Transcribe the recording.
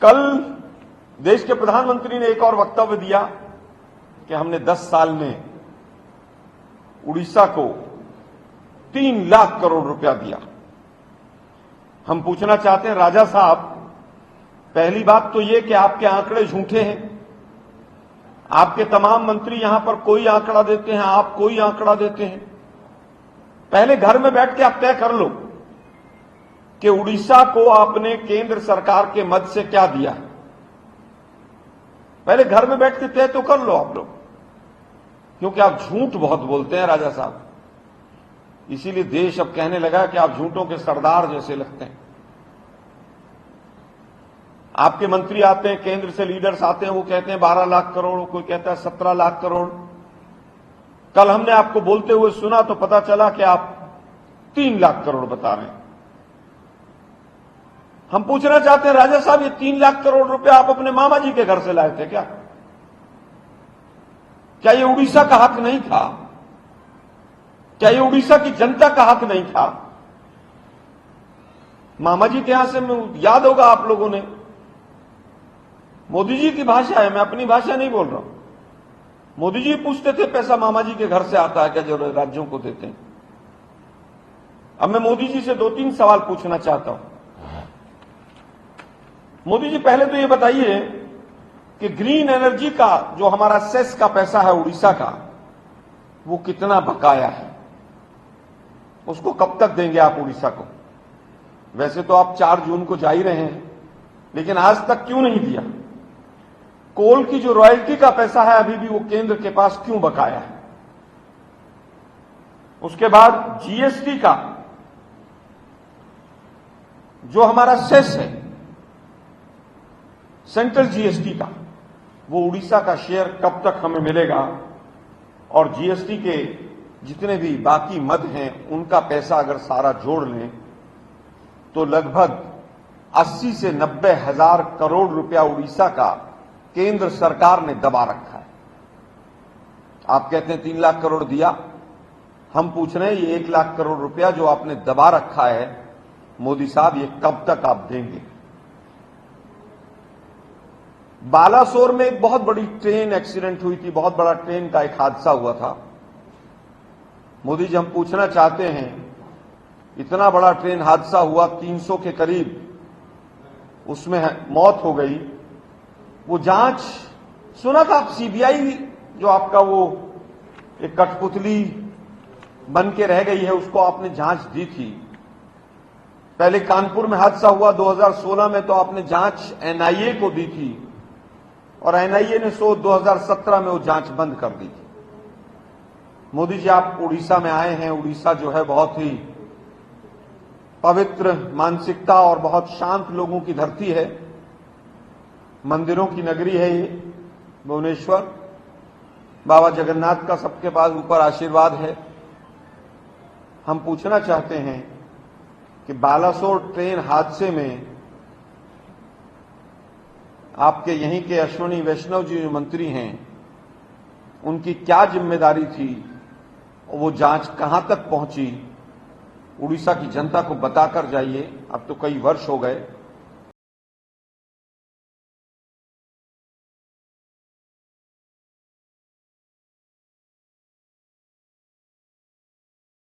कल देश के प्रधानमंत्री ने एक और वक्तव्य दिया कि हमने 10 साल में उड़ीसा को 3 लाख करोड़ रुपया दिया। हम पूछना चाहते हैं राजा साहब, पहली बात तो ये कि आपके आंकड़े झूठे हैं। आपके तमाम मंत्री यहां पर कोई आंकड़ा देते हैं, आप कोई आंकड़ा देते हैं। पहले घर में बैठ के आप तय कर लो कि उड़ीसा को आपने केंद्र सरकार के मद से क्या दिया है। पहले घर में बैठ के तय तो कर लो आप लोग, क्योंकि आप झूठ बहुत बोलते हैं राजा साहब। इसीलिए देश अब कहने लगा कि आप झूठों के सरदार जैसे लगते हैं। आपके मंत्री आते हैं, केंद्र से लीडर्स आते हैं, वो कहते हैं 12 लाख करोड़, कोई कहता है 17 लाख करोड़। कल हमने आपको बोलते हुए सुना तो पता चला कि आप 3 लाख करोड़ बता रहे हैं। हम पूछना चाहते हैं राजा साहब, ये 3 लाख करोड़ रुपया आप अपने मामा जी के घर से लाए थे क्या? क्या ये उड़ीसा का हक नहीं था? क्या ये उड़ीसा की जनता का हक नहीं था? मामा जी के यहां से याद होगा आप लोगों ने, मोदी जी की भाषा है, मैं अपनी भाषा नहीं बोल रहा हूं। मोदी जी पूछते थे पैसा मामा जी के घर से आता है क्या जो राज्यों को देते हैं? अब मैं मोदी जी से 2-3 सवाल पूछना चाहता हूं। मोदी जी, पहले तो ये बताइए कि ग्रीन एनर्जी का जो हमारा सेस का पैसा है उड़ीसा का, वो कितना बकाया है? उसको कब तक देंगे आप उड़ीसा को? वैसे तो आप 4 जून को जा ही रहे हैं, लेकिन आज तक क्यों नहीं दिया? कोल की जो रॉयल्टी का पैसा है अभी भी वो केंद्र के पास क्यों बकाया है? उसके बाद जीएसटी का जो हमारा सेस है, सेंट्रल जीएसटी का, वो उड़ीसा का शेयर कब तक हमें मिलेगा? और जीएसटी के जितने भी बाकी मद हैं उनका पैसा अगर सारा जोड़ लें तो लगभग 80 से 90 हजार करोड़ रुपया उड़ीसा का केंद्र सरकार ने दबा रखा है। आप कहते हैं 3 लाख करोड़ दिया, हम पूछ रहे हैं ये 1 लाख करोड़ रुपया जो आपने दबा रखा है मोदी साहब, ये कब तक आप देंगे? बालासोर में एक बहुत बड़ी ट्रेन एक्सीडेंट हुई थी, बहुत बड़ा ट्रेन का एक हादसा हुआ था। मोदी जी, हम पूछना चाहते हैं, इतना बड़ा ट्रेन हादसा हुआ, 300 के करीब उसमें मौत हो गई। वो जांच सुना था आप, सीबीआई जो आपका वो एक कठपुतली बन के रह गई है, उसको आपने जांच दी थी। पहले कानपुर में हादसा हुआ 2016 में, तो आपने जांच एनआईए को दी थी और एनआईए ने 2017 में वो जांच बंद कर दी थी। मोदी जी, आप उड़ीसा में आए हैं। उड़ीसा जो है बहुत ही पवित्र मानसिकता और बहुत शांत लोगों की धरती है, मंदिरों की नगरी है ये भुवनेश्वर। बाबा जगन्नाथ का सबके पास ऊपर आशीर्वाद है। हम पूछना चाहते हैं कि बालासोर ट्रेन हादसे में आपके यहीं के अश्विनी वैष्णव जी जो मंत्री हैं, उनकी क्या जिम्मेदारी थी? वो जांच कहां तक पहुंची? उड़ीसा की जनता को बताकर जाइए। अब तो कई वर्ष हो गए।